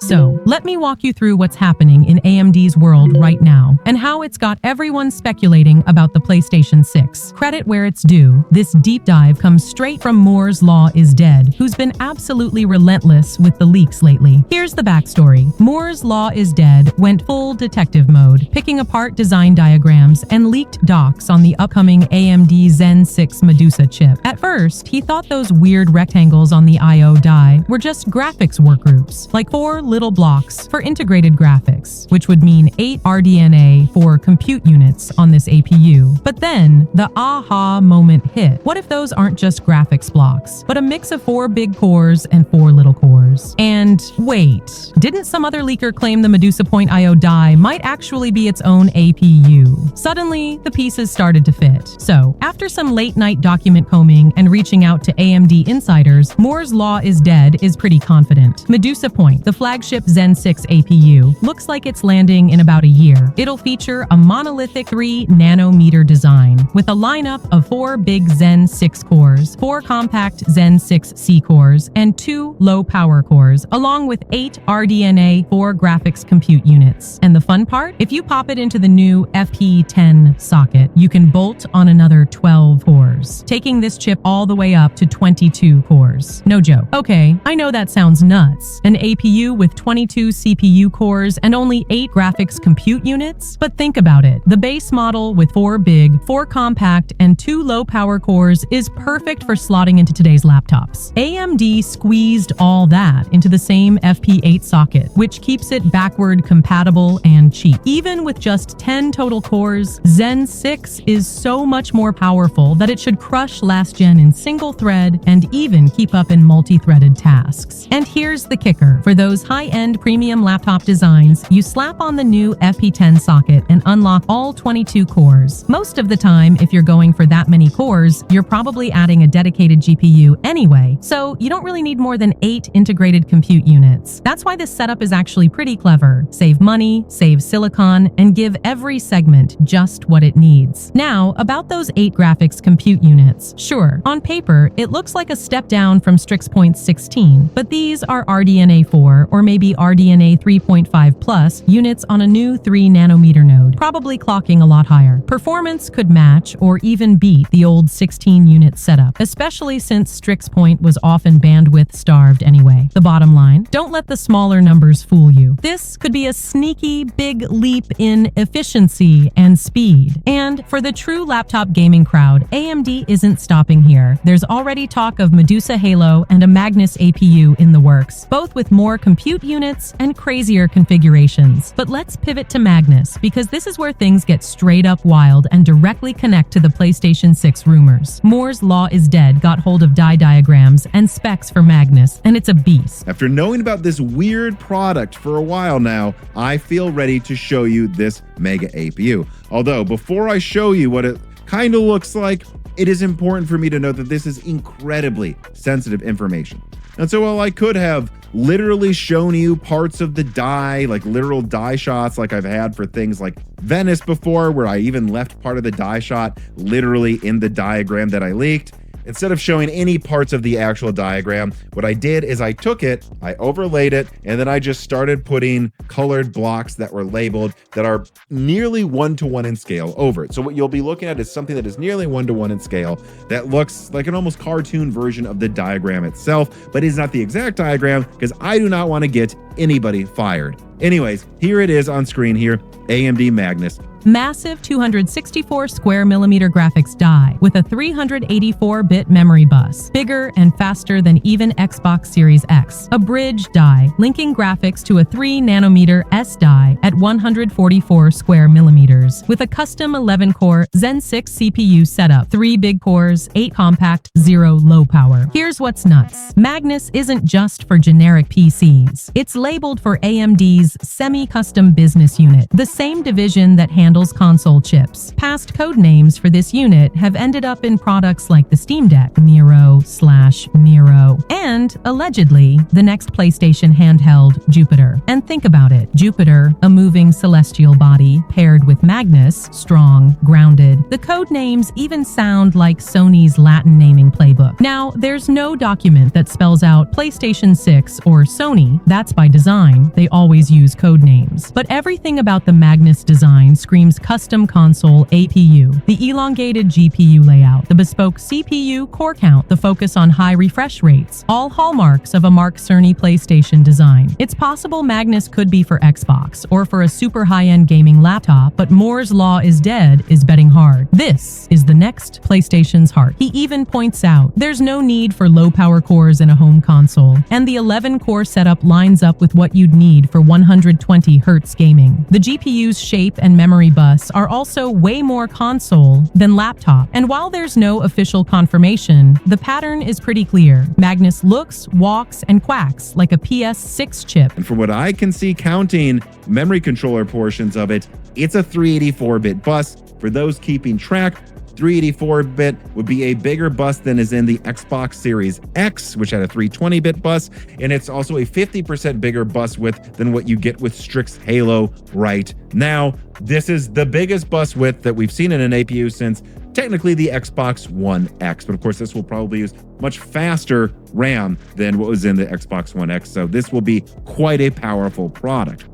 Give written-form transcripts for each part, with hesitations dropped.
So, let me walk you through what's happening in AMD's world right now, and how it's got everyone speculating about the PlayStation 6. Credit where it's due, this deep dive comes straight from Moore's Law is Dead, who's been absolutely relentless with the leaks lately. Here's the backstory. Moore's Law is Dead went full detective mode, picking apart design diagrams and leaked docs on the upcoming AMD Zen 6 Medusa chip. At first, he thought those weird rectangles on the I/O die were just graphics workgroups, like 4 little blocks for integrated graphics, which would mean 8 RDNA for compute units on this APU. But then, the aha moment hit. What if those aren't just graphics blocks, but a mix of 4 big cores and 4 little cores? And wait, didn't some other leaker claim the Medusa Point I/O die might actually be its own APU? Suddenly, the pieces started to fit. So, after some late-night document combing and reaching out to AMD insiders, Moore's Law is Dead is pretty confident. Medusa Point, the flagship Zen 6 APU, looks like it's landing in about a year. It'll feature a monolithic 3-nanometer design with a lineup of 4 big Zen 6 cores, 4 compact Zen 6C cores, and 2 low-power cores, along with 8 RDNA 4 graphics compute units. And the fun part? If you pop it into the new FP10 socket, you can bolt on another 12 cores, taking this chip all the way up to 22 cores. No joke. Okay, I know that sounds nuts. An APU with 22 CPU cores and only 8 graphics compute units? But think about it. The base model with 4 big, 4 compact, and 2 low-power cores is perfect for slotting into today's laptops. AMD squeezed all that into the same FP8 socket, which keeps it backward compatible and cheap. Even with just 10 total cores, Zen 6 is so much more powerful that it should crush last gen in single thread and even keep up in multi-threaded tasks. And here's the kicker. For those high-end premium laptop designs, you slap on the new FP10 socket and unlock all 22 cores. Most of the time, if you're going for that many cores, you're probably adding a dedicated GPU anyway, so you don't really need more than 8 integrated compute units. That's why this setup is actually pretty clever. Save money, save silicon, and give every segment just what it needs. Now, about those 8 graphics compute units. Sure, on paper, it looks like a step down from Strix Point 16, but these are RDNA 4 or maybe RDNA 3.5 plus units on a new 3-nanometer node, probably clocking a lot higher. Performance could match or even beat the old 16-unit setup, especially since Strix Point was often bandwidth starved anyway. The bottom line, don't let the smaller numbers fool you. This could be a sneaky big leap in efficiency and speed. And for the true laptop gaming crowd, AMD isn't stopping here. There's already talk of Medusa Halo and a Magnus APU in the works, both with more compute units and crazier configurations. But let's pivot to Magnus, because this is where things get straight up wild and directly connect to the PlayStation 6 rumors. Moore's Law is Dead got hold of die diagrams and specs for Magnus, and it's a beast. After knowing about this weird product for a while now, I feel ready to show you this mega APU. Although, before I show you what it kind of looks like, it is important for me to note that this is incredibly sensitive information. And so while I could have literally shown you parts of the die, like literal die shots like I've had for things like Venice before, where I even left part of the die shot literally in the diagram that I leaked, instead of showing any parts of the actual diagram, what I did is I took it, I overlaid it, and then I just started putting colored blocks that were labeled that are nearly 1-to-1 in scale over it. So what you'll be looking at is something that is nearly 1-to-1 in scale that looks like an almost cartoon version of the diagram itself, but is not the exact diagram because I do not want to get anybody fired. Anyways, here it is on screen here, AMD Magnus. Massive 264 square millimeter graphics die with a 384-bit memory bus, bigger and faster than even Xbox Series X. A bridge die, linking graphics to a 3-nanometer S die at 144 square millimeters, with a custom 11-core Zen 6 CPU setup, 3 big cores, 8 compact, 0 low power. Here's what's nuts. Magnus isn't just for generic PCs. It's labeled for AMD's semi-custom business unit, the same division that handles handles console chips. Past code names for this unit have ended up in products like the Steam Deck, Miro/Miro, and, allegedly, the next PlayStation handheld, Jupiter. And think about it. Jupiter, a moving celestial body, paired with Magnus, strong, grounded. The code names even sound like Sony's Latin naming playbook. Now, there's no document that spells out PlayStation 6 or Sony. That's by design. They always use code names. But everything about the Magnus design screams custom console APU. The elongated GPU layout, the bespoke CPU core count, the focus on high refresh rates, all hallmarks of a Mark Cerny PlayStation design. It's possible Magnus could be for Xbox or for a super high-end gaming laptop, but Moore's Law is dead is betting hard. This is the next PlayStation's heart. He even points out there's no need for low-power cores in a home console, and the 11-core setup lines up with what you'd need for 120 Hz gaming. The GPU's shape and memory bus are also way more console than laptop, and while there's no official confirmation, the pattern is pretty clear. Magnus looks, walks, and quacks like a PS6 chip. And from what I can see counting memory controller portions of it, it's a 384-bit bus. For those keeping track, 384-bit would be a bigger bus than is in the Xbox Series X, which had a 320-bit bus, and it's also a 50% bigger bus width than what you get with Strix Halo right now. This is the biggest bus width that we've seen in an APU since technically the Xbox One X, but of course this will probably use much faster RAM than what was in the Xbox One X, so this will be quite a powerful product.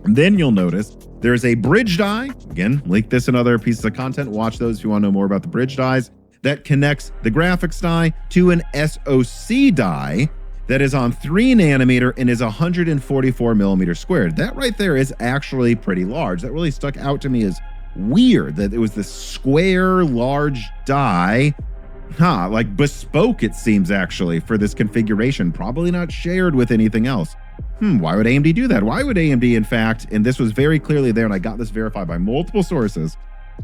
And then you'll notice there's a bridge die. Again, link this and other pieces of content. Watch those if you want to know more about the bridge dies. That connects the graphics die to an SoC die that is on 3 nanometer and is 144 millimeters squared. That right there is actually pretty large. That really stuck out to me as weird that it was this square, large die. Like bespoke, it seems actually, for this configuration. Probably not shared with anything else. Why would AMD do that? Why would AMD, in fact, and this was very clearly there, and I got this verified by multiple sources,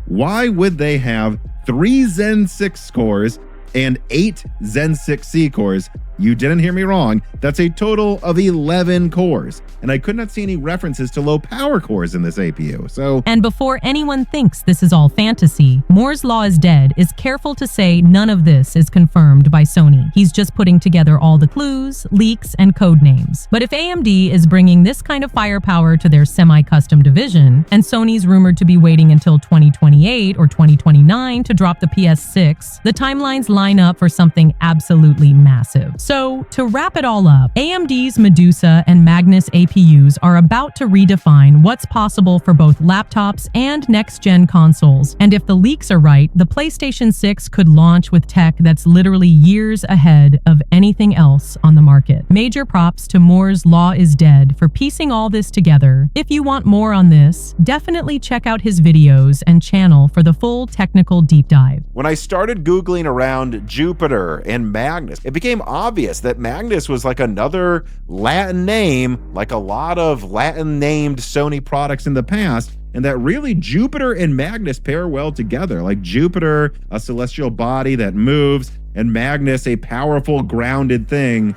why would they have 3 Zen 6 cores and 8 Zen 6C cores? You didn't hear me wrong. That's a total of 11 cores. And I could not see any references to low power cores in this APU. And before anyone thinks this is all fantasy, Moore's Law is dead is careful to say none of this is confirmed by Sony. He's just putting together all the clues, leaks, and code names. But if AMD is bringing this kind of firepower to their semi-custom division, and Sony's rumored to be waiting until 2028 or 2029 to drop the PS6, the timelines line up for something absolutely massive. So, to wrap it all up, AMD's Medusa and Magnus APUs are about to redefine what's possible for both laptops and next-gen consoles. And if the leaks are right, the PlayStation 6 could launch with tech that's literally years ahead of anything else on the market. Major props to Moore's Law is dead for piecing all this together. If you want more on this, definitely check out his videos and channel for the full technical deep dive. When I started Googling around Jupiter and Magnus, it became obvious that Magnus was like another Latin name, like a lot of Latin named Sony products in the past, and that really Jupiter and Magnus pair well together. Like Jupiter, a celestial body that moves, and Magnus, a powerful grounded thing.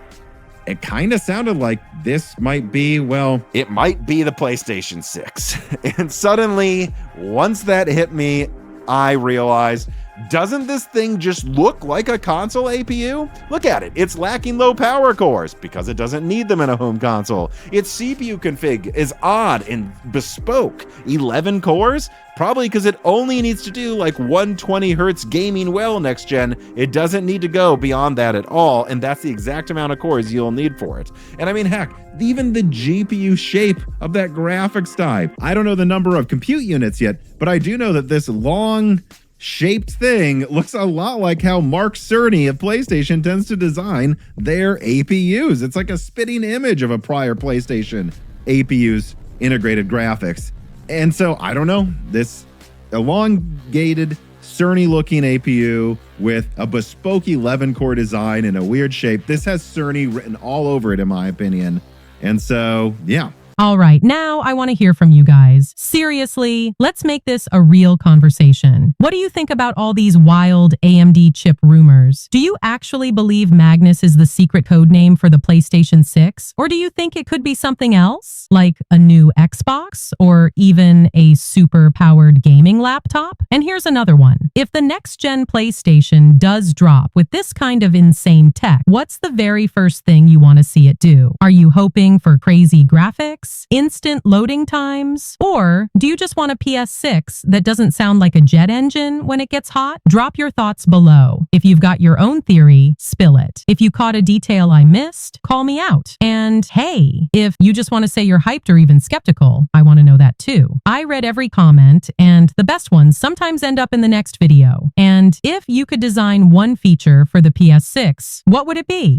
It kind of sounded like this might be, well, it might be the PlayStation 6. And suddenly, once that hit me, I realized, doesn't this thing just look like a console APU? Look at it. It's lacking low power cores because it doesn't need them in a home console. Its CPU config is odd and bespoke. 11 cores? Probably because it only needs to do like 120 Hz gaming well next gen. It doesn't need to go beyond that at all, and that's the exact amount of cores you'll need for it. And I mean, heck, even the GPU shape of that graphics die. I don't know the number of compute units yet, but I do know that this long shaped thing looks a lot like how Mark Cerny of PlayStation tends to design their APUs. It's like a spitting image of a prior PlayStation APU's integrated graphics. And so, I don't know, this elongated, Cerny-looking APU with a bespoke 11-core design and a weird shape. This has Cerny written all over it, in my opinion. And so, yeah. All right, now I want to hear from you guys. Seriously, let's make this a real conversation. What do you think about all these wild AMD chip rumors? Do you actually believe Magnus is the secret code name for the PlayStation 6? Or do you think it could be something else? Like a new Xbox or even a super-powered gaming laptop? And here's another one. If the next-gen PlayStation does drop with this kind of insane tech, what's the very first thing you want to see it do? Are you hoping for crazy graphics, instant loading times, or do you just want a PS6 that doesn't sound like a jet engine when it gets hot? Drop your thoughts below. If you've got your own theory, spill it. If you caught a detail I missed, call me out. And hey, if you just want to say you're hyped or even skeptical, I want to know that too. I read every comment, and the best ones sometimes end up in the next video. And if you could design one feature for the PS6, what would it be?